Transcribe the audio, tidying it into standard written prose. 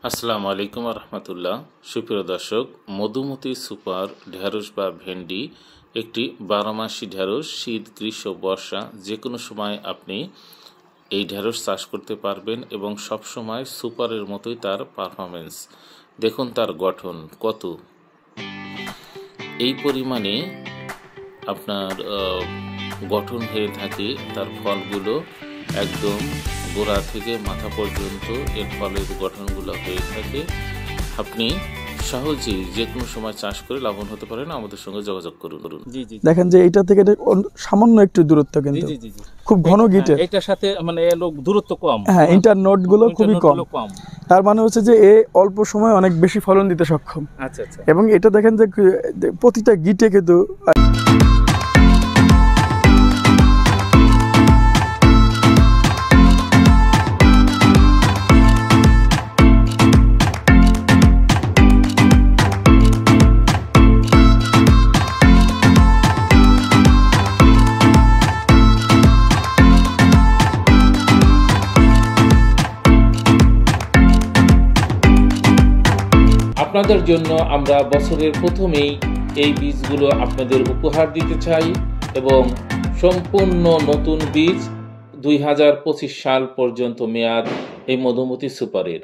আসসালামু আলাইকুম রহমতুল্লাহ। সুপ্রিয় দর্শক, মধুমতি সুপার ঢেঁড়স বা ভেন্ডি একটি 12 মাসি ঢেঁড়স। শীত, গ্রীষ্ম, বর্ষা যে কোনো সময় আপনি এই ঢেঁড়স চাষ করতে পারবেন এবং সব সময় সুপারের মতোই তার পারফরমেন্স। দেখুন তার গঠন কত, এই পরিমাণে আপনার গঠন হয়ে থাকে। তার ফলগুলো একদম গোড়া থেকে মাথা পর্যন্ত এর ফলের গঠনগুলো হয়ে থাকে। আপনি সহজেই যে কোনো সময় চাষ করে লাভবান হতে পারেন। আমাদের সঙ্গে যোগাযোগ করুন। দেখেন যে এটা থেকে সামান্য একটু দূরত্ব, কিন্তু খুব ঘন গিটের, এটার সাথে মানে দূরত্ব কম। হ্যাঁ, ইন্টারনোড গুলো খুবই কম। তার মানে হচ্ছে যে এ অল্প সময় অনেক বেশি ফলন দিতে সক্ষম। আচ্ছা আচ্ছা। এবং এটা দেখেন যে প্রতিটা গিটে কিন্তু আপনাদের জন্য আমরা বছরের প্রথমেই এই বীজগুলো আপনাদের উপহার দিতে চাই এবং সম্পূর্ণ নতুন বীজ 2025 সাল পর্যন্ত মেয়াদ এই মধুমতি সুপারের।